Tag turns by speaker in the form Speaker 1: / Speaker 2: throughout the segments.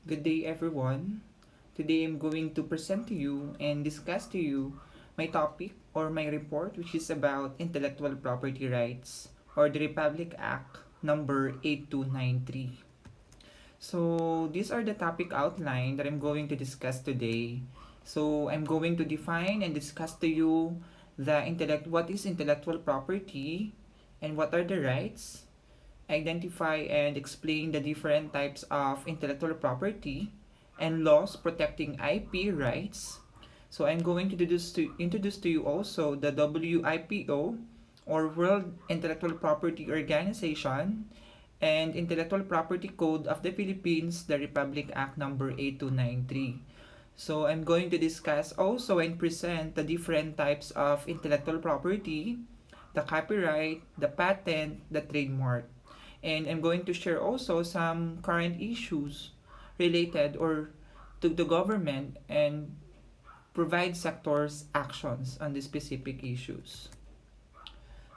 Speaker 1: Good day, everyone. Today I'm going to present to you and discuss to you my topic or my report, which is about intellectual property rights or the Republic Act number 8293. So, these are the topic outline that I'm going to discuss today. So, I'm going to define and discuss to you what is intellectual property and what are the rights, identify and explain the different types of intellectual property and laws protecting IP rights. So I'm going to introduce to you also the WIPO or World Intellectual Property Organization and Intellectual Property Code of the Philippines, the Republic Act number 8293. So I'm going to discuss also and present the different types of intellectual property, the copyright, the patent, the trademark. And I'm going to share also some current issues related or to the government and provide sectors actions on the specific issues.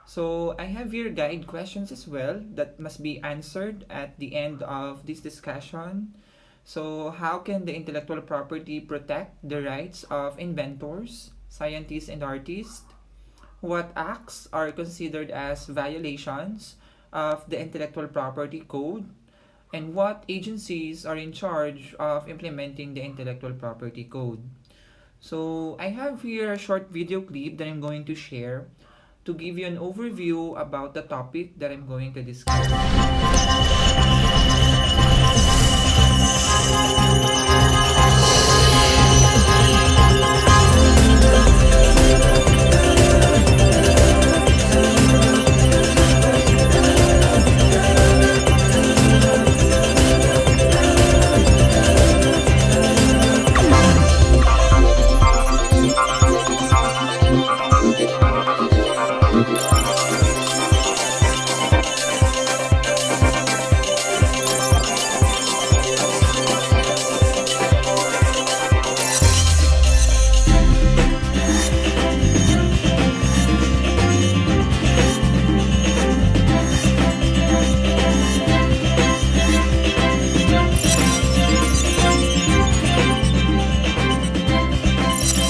Speaker 1: So I have here guide questions as well that must be answered at the end of this discussion. So how can the intellectual property protect the rights of inventors, scientists, and artists? What acts are considered as violations of the intellectual property code? And what agencies are in charge of implementing the intellectual property code? So I have here a short video clip that I'm going to share to give you an overview about the topic that I'm going to discuss.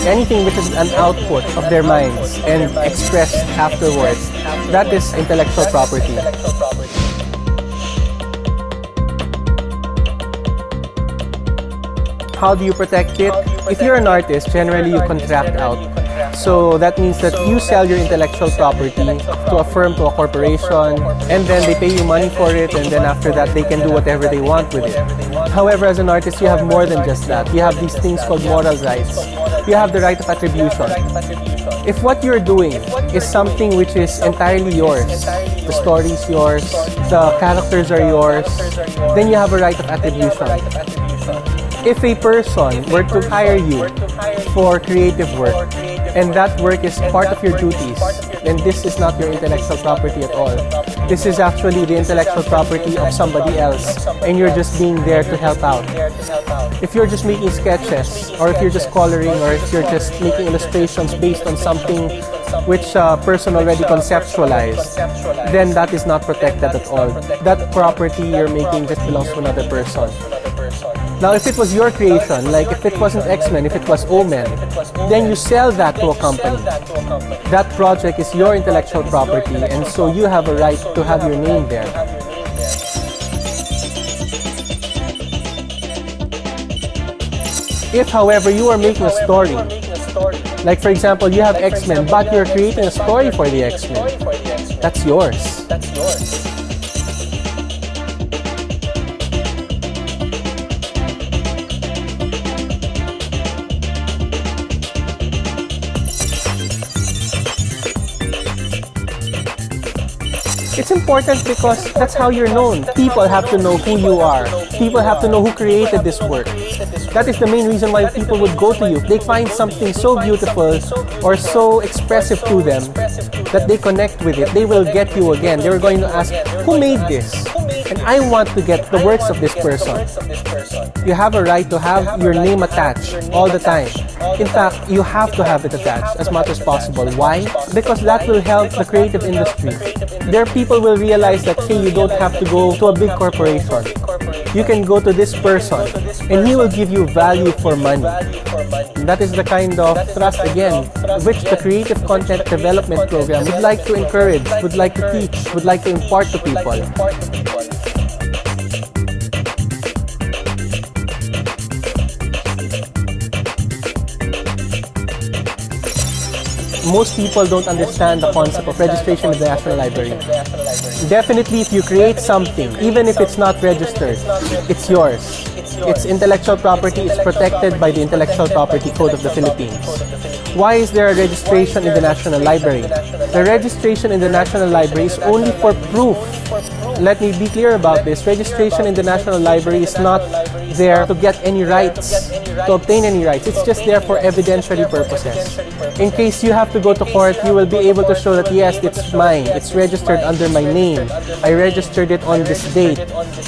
Speaker 2: Anything which is an output of their minds and expressed afterwards, that is intellectual property. How do you protect it? If you're an artist, generally you contract out. So that means that you sell your intellectual property to a firm, to a corporation, and then they pay you money for it, and then after that they can do whatever they want with it. However, as an artist, you have more than just that. You have these things called moral rights. You have the right of attribution. If what you're doing is something which is entirely yours, the story is yours, the characters are yours, then you have a right of attribution. If a person were to hire you for creative work, and that work is part of your duties, then this is not your intellectual property at all. This is actually the intellectual property of somebody else, and you're just being there to help out. If you're just making sketches, or if you're just coloring, or if you're just making illustrations based on something which a person already conceptualized, then that is not protected at all. That property you're making just belongs to another person. Now, if it was your creation, like if it wasn't X-Men, if it was Omen, then you sell that to a company. That project is your intellectual property, and so you have a right to have your name there. If, however, you are making a story, like for example, you have X-Men, but you're creating a story for the X-Men, that's yours. It's important because that's how you're known. People have to know who you are. People have to know who created this work. That is the main reason why people would go to you. They find something so beautiful or so expressive to them that they connect with it. They will get you again. They're going to ask, who made this? And I want to get the works of this person. You have a right to have your name attached all the time. In fact, you have to have it attached as much as possible. Why? Because that will help the creative industry. There, people will realize that, hey, you don't have to go to a big corporation. you can go to this person and he will give you value for money. That is the kind of trust, again, which the Creative Content Development Program would like to encourage, would like to teach, would like to impart to people. Most people don't understand the concept of registration with the National Library. Definitely, if you create something, even if it's not registered, it's yours. It's intellectual property, it's protected by the Intellectual Property Code of the Philippines. Why is there a registration in the National Library? The registration in the National Library is only for proof. Let me be clear about this. Registration in the National Library is not there to get any rights, to obtain any rights. It's just there for evidentiary purposes. In case you have to go to court, you will be able to show that yes, it's mine. It's registered under my name. I registered it on this date,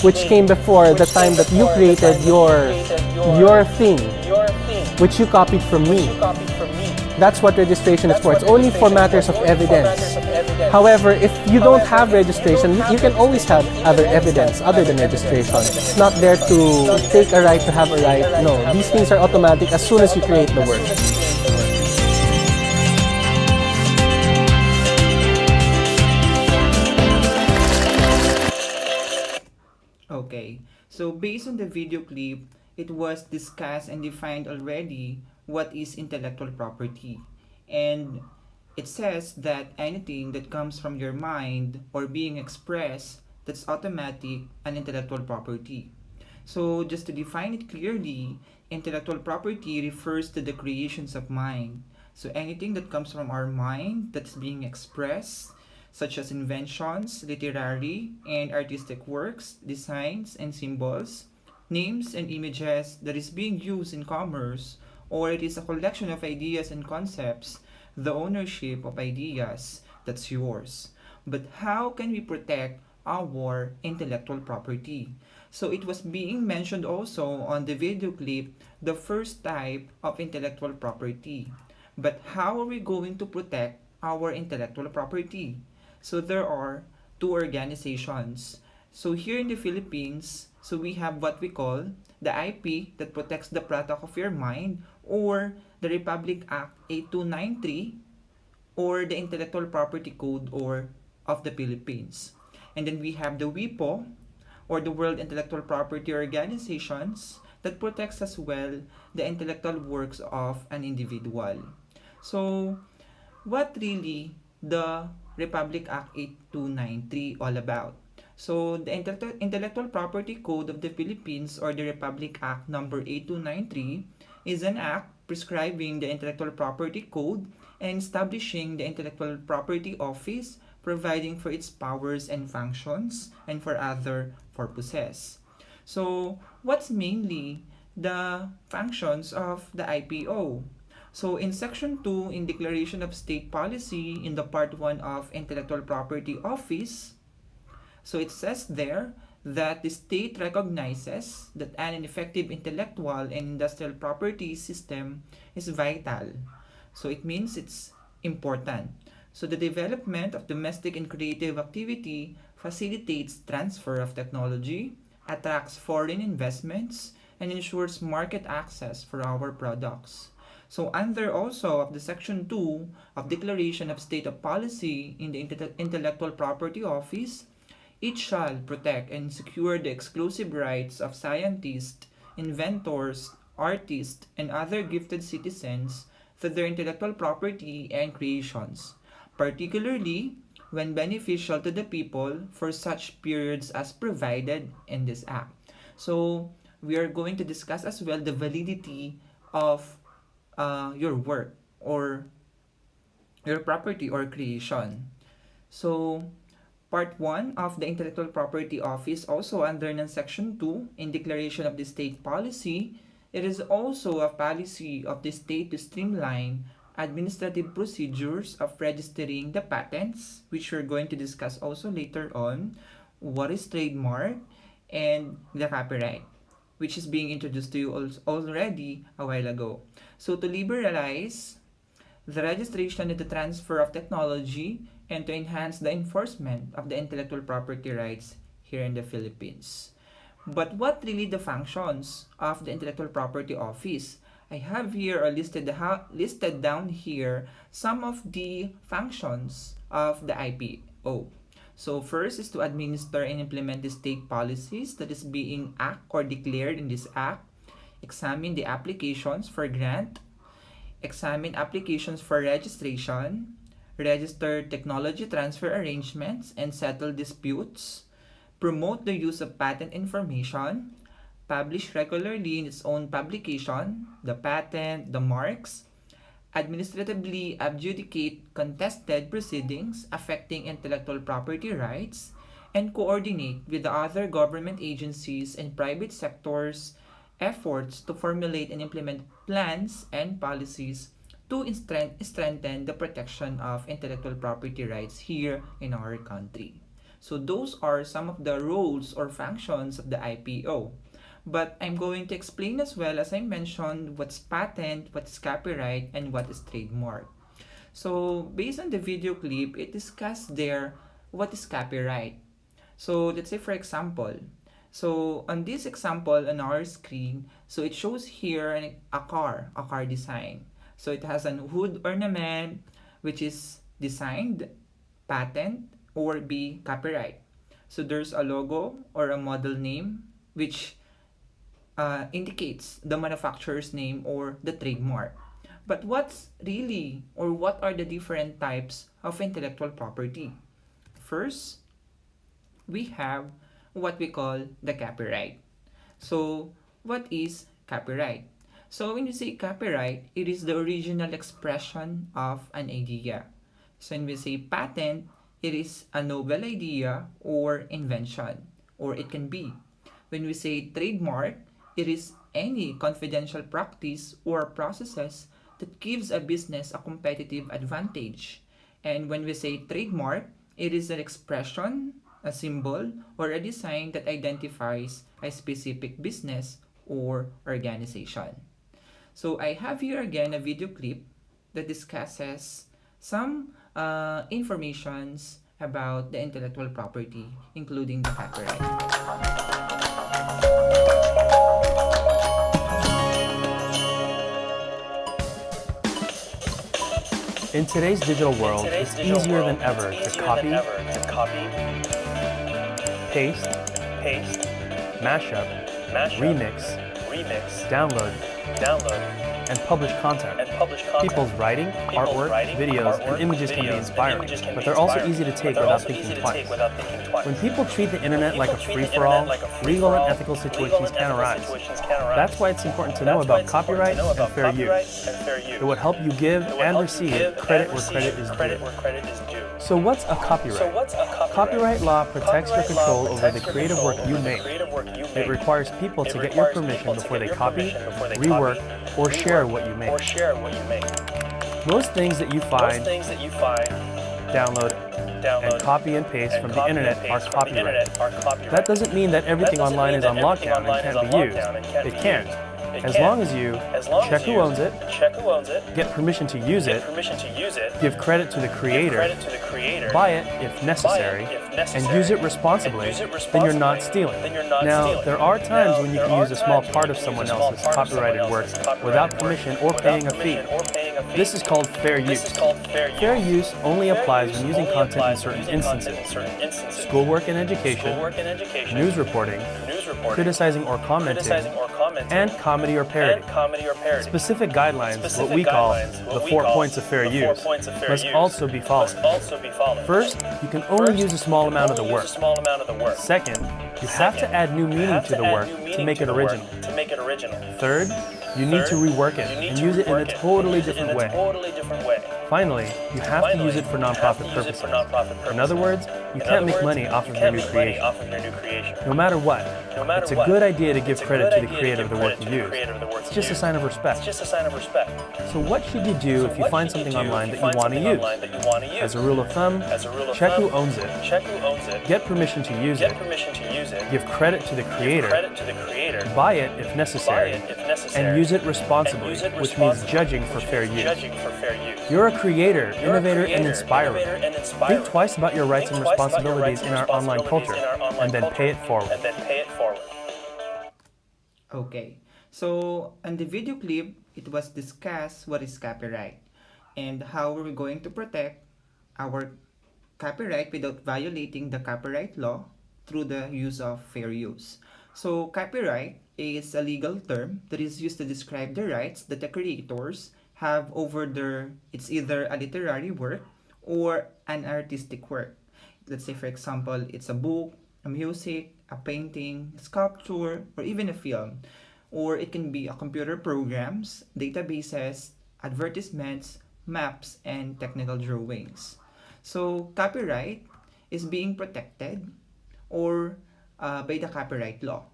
Speaker 2: which came before the time that you created your thing, which you copied from me. That's what registration is for. It's only for matters of evidence. However, if you don't have registration, you can always have other evidence other than registration. It's not there to take a right to have a right. No, these things are automatic as soon as you create the work.
Speaker 1: Okay, so based on the video clip, it was discussed and defined already what is intellectual property. And it says that anything that comes from your mind or being expressed, that's automatic an intellectual property. So just to define it clearly, intellectual property refers to the creations of mind. So anything that comes from our mind that's being expressed, such as inventions, literary and artistic works, designs and symbols, names and images that is being used in commerce, or it is a collection of ideas and concepts, the ownership of ideas, that's yours. But how can we protect our intellectual property? So it was being mentioned also on the video clip, the first type of intellectual property. But how are we going to protect our intellectual property? So there are two organizations. So here in the Philippines, so we have what we call the IP that protects the product of your mind, or the Republic Act 8293, or the Intellectual Property Code or of the Philippines. And then we have the WIPO, or the World Intellectual Property Organizations, that protects as well the intellectual works of an individual. So what really the Republic Act 8293 all about? So the Intellectual Property Code of the Philippines, or the Republic Act number 8293, is an act prescribing the Intellectual Property Code and establishing the Intellectual Property Office, providing for its powers and functions and for other purposes. So what's mainly the functions of the IPO? So in Section 2, in Declaration of State Policy, in the Part 1 of Intellectual Property Office, so it says there that the state recognizes that an effective intellectual and industrial property system is vital. So it means it's important. So the development of domestic and creative activity facilitates transfer of technology, attracts foreign investments, and ensures market access for our products. So under also of the Section 2 of Declaration of State of Policy in the Intellectual Property Office, it shall protect and secure the exclusive rights of scientists, inventors, artists, and other gifted citizens to their intellectual property and creations, particularly when beneficial to the people for such periods as provided in this Act. So we are going to discuss as well the validity of your work or your property or creation. So Part 1 of the Intellectual Property Office, also under Section 2 in Declaration of the State Policy, it is also a policy of the state to streamline administrative procedures of registering the patents, which we're going to discuss also later on, what is trademark, and the copyright, which is being introduced to you already a while ago. So to liberalize the registration and the transfer of technology, and to enhance the enforcement of the intellectual property rights here in the Philippines. But what really the functions of the Intellectual Property Office? I have here listed down here some of the functions of the IPO. So first is to administer and implement the state policies that is being act or declared in this act, examine the applications for grant, examine applications for registration, register technology transfer arrangements and settle disputes, promote the use of patent information, publish regularly in its own publication, the patent, the marks, administratively adjudicate contested proceedings affecting intellectual property rights, and coordinate with the other government agencies and private sectors efforts to formulate and implement plans and policies to strengthen the protection of intellectual property rights here in our country. So those are some of the roles or functions of the IPO. But I'm going to explain as well, as I mentioned, what's patent, what's copyright, and what is trademark. So based on the video clip, it discussed there what is copyright. So let's say for example, so on this example on our screen, so it shows here a car design. So it has an hood ornament which is designed, patent, or be copyright. So there's a logo or a model name which indicates the manufacturer's name or the trademark. But what's really or what are the different types of intellectual property? First, we have what we call the copyright. So what is copyright? So when you say copyright, it is the original expression of an idea. So when we say patent, it is a novel idea or invention, or it can be. When we say trademark, it is any confidential practice or processes that gives a business a competitive advantage. And when we say trademark, it is an expression, a symbol, or a design that identifies a specific business or organization. So I have here again a video clip that discusses some informations about the intellectual property, including the copyright.
Speaker 2: In today's digital world, it's easier than ever to copy, paste, mash up, remix, download, and publish content. People's writing, artwork, videos, and images can be inspiring, but they're also easy to take without thinking twice. When people treat the internet like a free-for-all, legal and ethical situations can arise. That's why it's important to know about copyright and fair use. It would help you give and receive credit where credit is due. So what's a copyright? Copyright law protects your control over the creative work you make. It requires people to get your permission before they copy, rework, or share what you make. Most things that you find, download, and copy and paste from the internet are copyrighted. That doesn't mean that everything online is on lockdown and can't be used. It can. As long as you check who owns it, get permission to use it, give credit to the creator, buy it if necessary, and use it responsibly, then you're not stealing. Now, there are times when you can use a small part of someone else's copyrighted work without permission or paying a fee. This is called fair use. Fair use only applies when using content in certain instances: schoolwork and education, news reporting, criticizing or commenting, and comedy or parody. Specific guidelines, what we call the 4 points of fair use, must also be followed. First, you can only use a small amount of the work. Second, you have to add new meaning to the work to make it original. Third, you need to rework it and use it in a totally different way. Finally, you have to use it for non-profit purposes. In other words, you can't make money off of your new creation. No matter what, it's a good idea to give credit to the creator of the work you use. It's just a sign of respect. So what should you do if you find something online that you want to use? As a rule of thumb, check who owns it, get permission to use it, give credit to the creator, buy it if necessary, and use it responsibly, which means judging for fair use. You're a creator, innovator, and inspirer. Think twice about your rights and responsibilities in our online culture, and then pay it forward.
Speaker 1: Okay. So, on the video clip, it was discussed what is copyright and how are we going to protect our copyright without violating the copyright law through the use of fair use. So, copyright is a legal term that is used to describe the rights that the creators have over their, it's either a literary work or an artistic work. Let's say, for example, it's a book, a music, a painting, a sculpture, or even a film. Or it can be a computer programs, databases, advertisements, maps, and technical drawings. So, copyright is being protected or by the copyright law.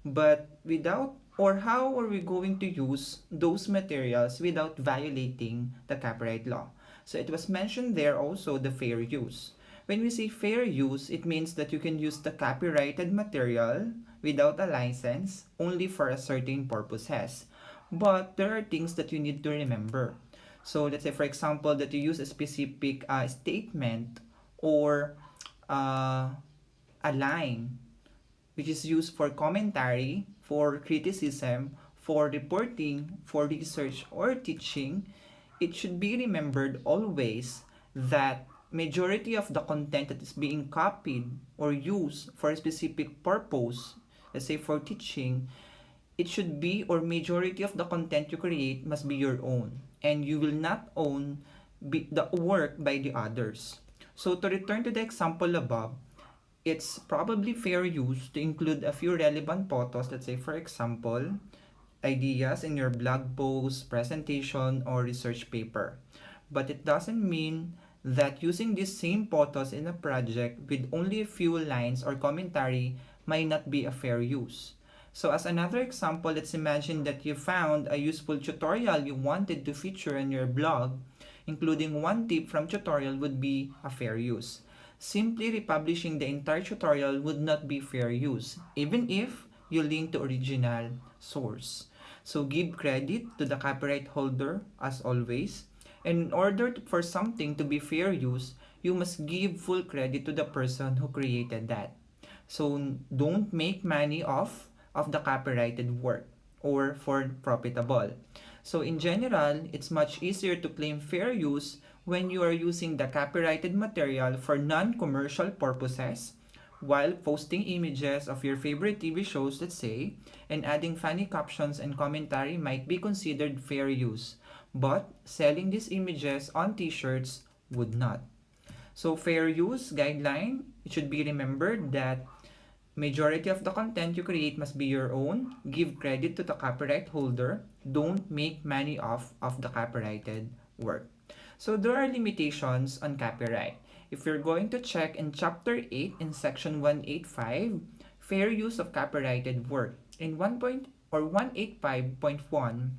Speaker 1: But without, or how are we going to use those materials without violating the copyright law? So it was mentioned there also the fair use. When we say fair use, it means that you can use the copyrighted material without a license only for a certain purposes. But there are things that you need to remember. So let's say, for example, that you use a specific statement or uh, a line which is used for commentary, for criticism, for reporting, for research or teaching. It should be remembered always that majority of the content that is being copied or used for a specific purpose, let's say for teaching, it should be, or majority of the content you create must be your own, and you will not own the work by the others. So to return to the example above, it's probably fair use to include a few relevant photos, let's say for example, ideas in your blog post, presentation, or research paper. But it doesn't mean that using these same photos in a project with only a few lines or commentary might not be a fair use. So as another example, let's imagine that you found a useful tutorial you wanted to feature in your blog. Including one tip from tutorial would be a fair use. Simply republishing the entire tutorial would not be fair use, even if you link to original source. So give credit to the copyright holder as always. And in order for something to be fair use, you must give full credit to the person who created that. So don't make money off of the copyrighted work or for profitable. So in general, it's much easier to claim fair use when you are using the copyrighted material for non-commercial purposes while posting images of your favorite TV shows, let's say, and adding funny captions and commentary might be considered fair use. But selling these images on t-shirts would not. So fair use guideline, it should be remembered that majority of the content you create must be your own. Give credit to the copyright holder. Don't make money off of the copyrighted work. So there are limitations on copyright. If you're going to check in chapter 8 in section 185, fair use of copyrighted work. In 185.1,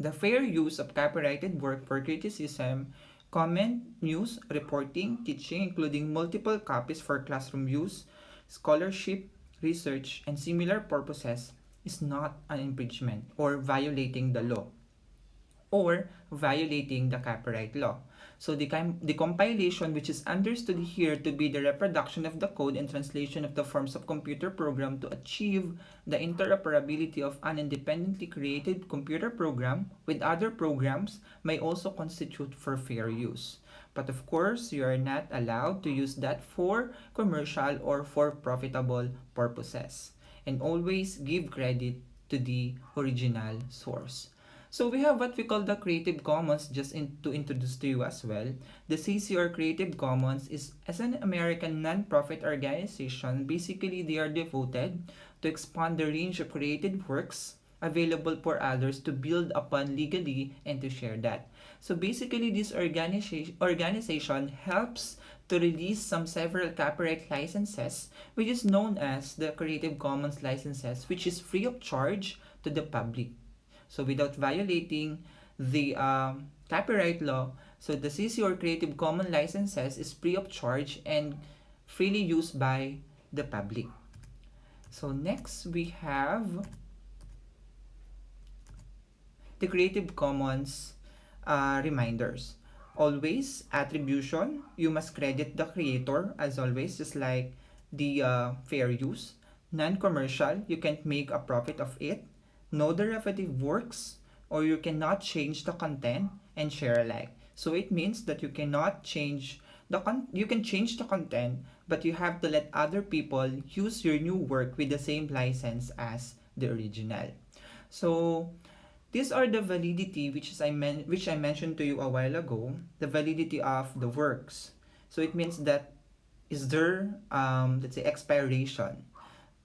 Speaker 1: the fair use of copyrighted work for criticism, comment, news, reporting, teaching, including multiple copies for classroom use, scholarship, research, and similar purposes is not an infringement or violating the law or violating the copyright law. So the compilation, which is understood here to be the reproduction of the code and translation of the forms of computer program to achieve the interoperability of an independently created computer program with other programs, may also constitute for fair use. But of course, you are not allowed to use that for commercial or for profitable purposes. And always give credit to the original source. So we have what we call the Creative Commons, to introduce to you as well. The CC or Creative Commons is as an American non-profit organization. Basically, they are devoted to expand the range of created works available for others to build upon legally and to share that. So basically, this organization helps to release some several copyright licenses, which is known as the Creative Commons licenses, which is free of charge to the public. So without violating the copyright law, so the CC or Creative Commons licenses is free of charge and freely used by the public. So next we have the Creative Commons reminders. Always attribution, you must credit the creator as always, just like the fair use. Non-commercial, you can't make a profit of it. No derivative works, or you cannot change the content, and share alike. So it means that you cannot change you can change the content, but you have to let other people use your new work with the same license as the original. So these are the validity which I mentioned to you a while ago, the validity of the works. So it means that is there let's say expiration,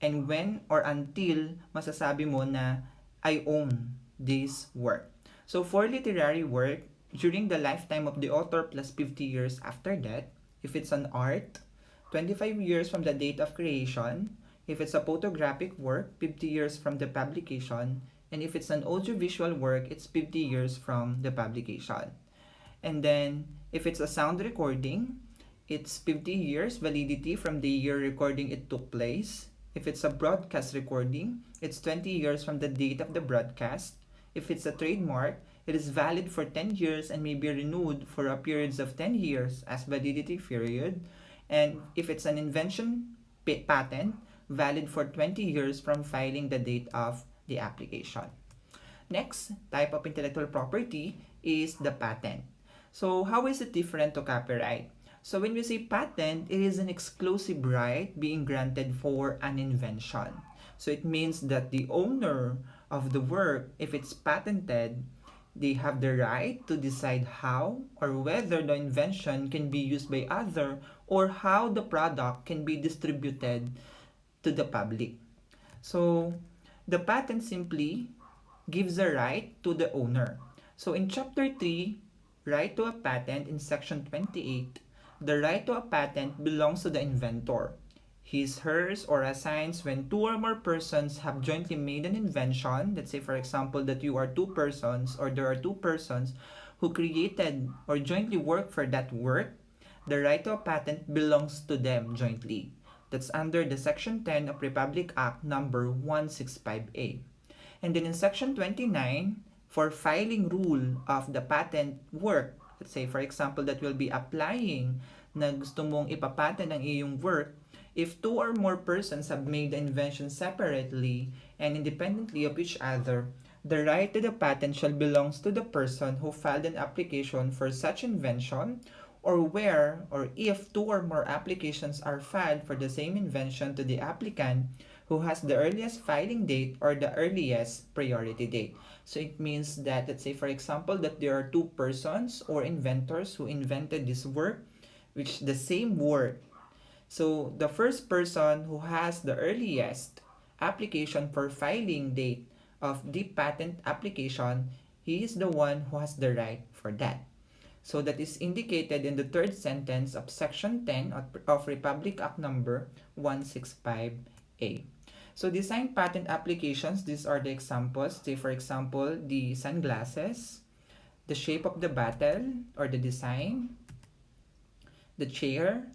Speaker 1: and when or until masasabi mo na I own this work. So for literary work, during the lifetime of the author plus 50 years after that, if it's an art, 25 years from the date of creation, if it's a photographic work, 50 years from the publication, and if it's an audiovisual work, it's 50 years from the publication. And then if it's a sound recording, it's 50 years validity from the year recording it took place. If it's a broadcast recording, it's 20 years from the date of the broadcast. If it's a trademark, it is valid for 10 years and may be renewed for a periods of 10 years as validity period. And if it's an invention patent, valid for 20 years from filing the date of the application. Next type of intellectual property is the patent. So how is it different to copyright? So when we say patent, it is an exclusive right being granted for an invention. So it means that the owner of the work, if it's patented, they have the right to decide how or whether the invention can be used by other, or how the product can be distributed to the public. So the patent simply gives a right to the owner. So in chapter 3, right to a patent, in section 28, the right to a patent belongs to the inventor. His, hers, or assigns when two or more persons have jointly made an invention. Let's say, for example, that you are two persons, or there are two persons who created or jointly work for that work. The right to a patent belongs to them jointly. That's under the Section 10 of Republic Act number 165A. And then in Section 29, for filing rule of the patent work, let's say, for example, that will be applying na gusto mong ipapatent ang iyong work, if two or more persons have made the invention separately and independently of each other, the right to the patent shall belongs to the person who filed an application for such invention, or where or if two or more applications are filed for the same invention to the applicant who has the earliest filing date or the earliest priority date. So it means that, let's say, for example, that there are two persons or inventors who invented this work, which the same work. So the first person who has the earliest application for filing date of the patent application, he is the one who has the right for that. So that is indicated in the third sentence of Section 10 of Republic Act number 165A. So design patent applications, these are the examples. Say, for example, the sunglasses, the shape of the bottle or the design, the chair,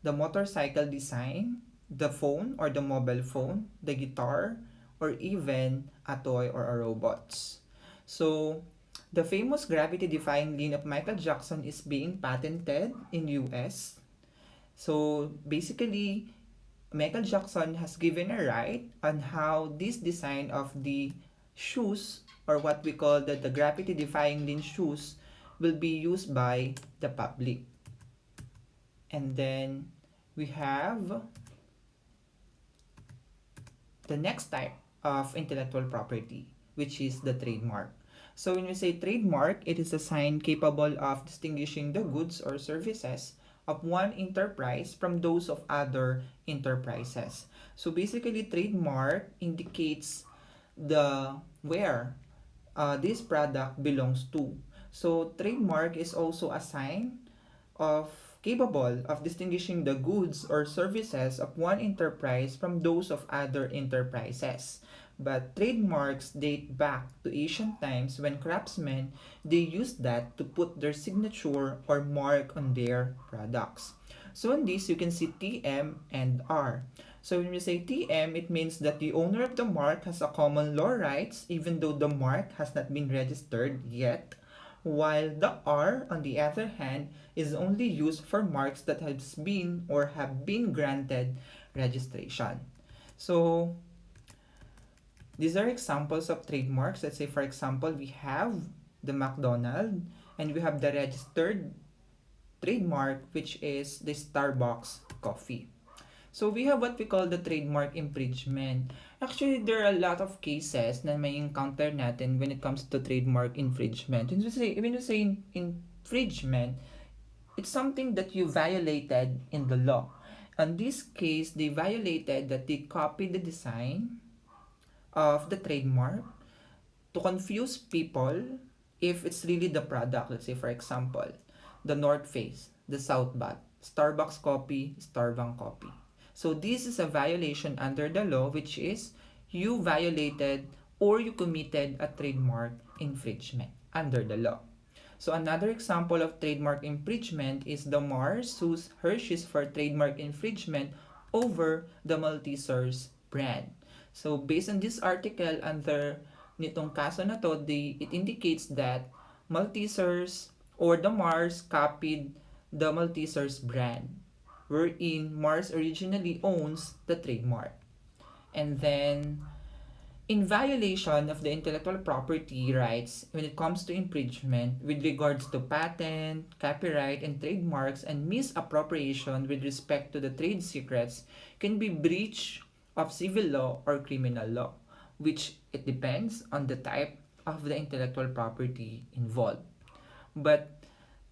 Speaker 1: the motorcycle design, the phone or the mobile phone, the guitar, or even a toy or a robot. So the famous gravity-defying lean of Michael Jackson is being patented in US. So basically, Michael Jackson has given a right on how this design of the shoes, or what we call the gravity-defying lean shoes, will be used by the public. And then we have the next type of intellectual property, which is the trademark. So when we say trademark, it is a sign capable of distinguishing the goods or services of one enterprise from those of other enterprises. So basically, trademark indicates the where this product belongs to. So trademark is also a sign of capable of distinguishing the goods or services of one enterprise from those of other enterprises. But trademarks date back to ancient times when craftsmen, they used that to put their signature or mark on their products. So in this, you can see TM and R. So when we say TM, it means that the owner of the mark has a common law rights even though the mark has not been registered yet, while the R, on the other hand, is only used for marks that have been granted registration. So these are examples of trademarks. Let's say, for example, we have the McDonald and we have the registered trademark, which is the Starbucks coffee. So we have what we call the trademark infringement. Actually, there are a lot of cases na may encounter natin when it comes to trademark infringement. When you say infringement, it's something that you violated in the law. In this case, they violated that they copied the design of the trademark to confuse people if it's really the product. Let's say, for example, the North Face, the South Bat, Starbucks copy, Starbucks copy. So this is a violation under the law, which is you violated or you committed a trademark infringement under the law. So another example of trademark infringement is the Mars sues Hershey's for trademark infringement over the Maltesers brand. So based on this article, under nitong kaso na to, it indicates that Maltesers or the Mars copied the Maltesers brand, wherein Mars originally owns the trademark. And then, in violation of the intellectual property rights when it comes to infringement with regards to patent, copyright, and trademarks, and misappropriation with respect to the trade secrets can be breach of civil law or criminal law, which it depends on the type of the intellectual property involved. But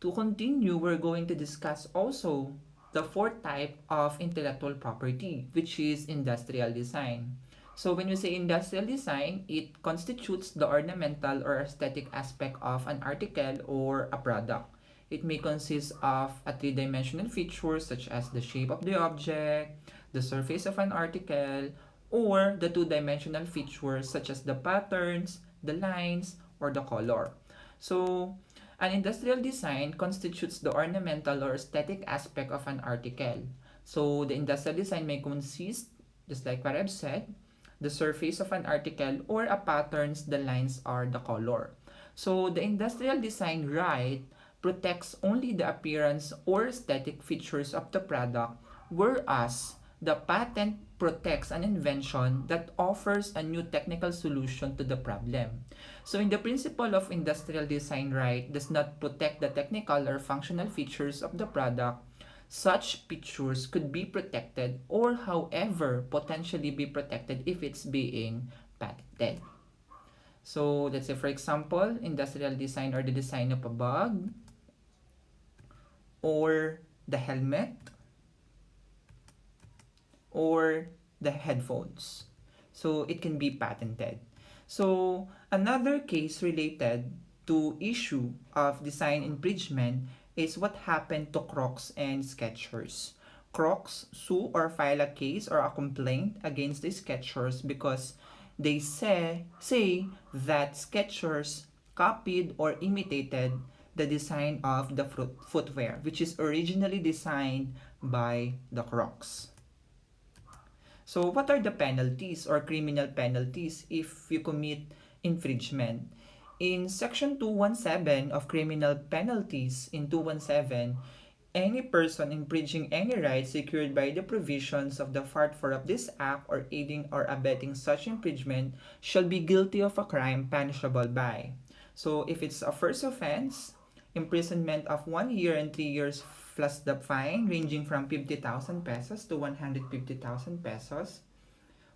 Speaker 1: to continue, we're going to discuss also the fourth type of intellectual property, which is industrial design. So when we say industrial design, it constitutes the ornamental or aesthetic aspect of an article or a product. It may consist of a three-dimensional feature such as the shape of the object, the surface of an article, or the two-dimensional features such as the patterns, the lines, or the color. So an industrial design constitutes the ornamental or aesthetic aspect of an article. So the industrial design may consist, just like what I've said, the surface of an article or a patterns, the lines, or the color. So the industrial design right protects only the appearance or aesthetic features of the product, whereas the patent protects an invention that offers a new technical solution to the problem. So in the principle of industrial design right does not protect the technical or functional features of the product, such features could be protected or however potentially be protected if it's being patented. So let's say, for example, industrial design or the design of a bag or the helmet or the headphones. So it can be patented. So another case related to issue of design infringement is what happened to Crocs and Skechers. Crocs sue or file a case or a complaint against the Skechers because they say that Skechers copied or imitated the design of the footwear, which is originally designed by the Crocs. So what are the penalties or criminal penalties if you commit infringement? In Section 217 of Criminal Penalties in 217, any person infringing any right secured by the provisions of the Part 4 of this Act or aiding or abetting such infringement shall be guilty of a crime punishable by. So if it's a first offense, imprisonment of 1 year and 3 years plus the fine ranging from 50,000 pesos to 150,000 pesos.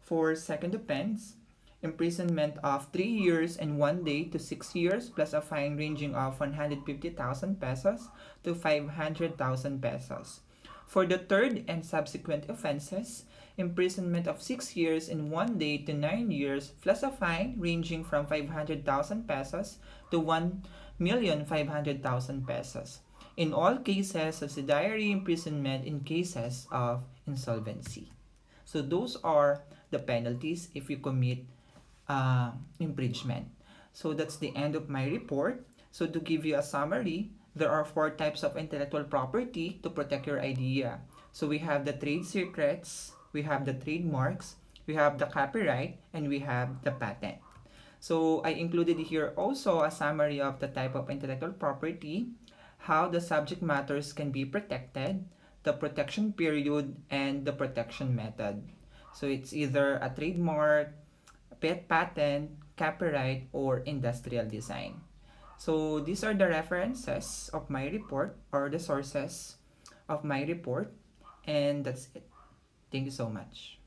Speaker 1: For second offense, imprisonment of 3 years and 1 day to 6 years plus a fine ranging of 150,000 pesos to 500,000 pesos. For the third and subsequent offenses, imprisonment of 6 years and 1 day to 9 years plus a fine ranging from 500,000 pesos to 1,500,000 pesos. In all cases, subsidiary imprisonment in cases of insolvency. So those are the penalties if you commit infringement. So that's the end of my report. So to give you a summary, there are 4 types of intellectual property to protect your idea. So we have the trade secrets, we have the trademarks, we have the copyright, and we have the patent. So I included here also a summary of the type of intellectual property, how the subject matters can be protected, the protection period, and the protection method. So it's either a trademark, patent, copyright, or industrial design. So these are the references of my report or the sources of my report, and that's it. Thank you so much.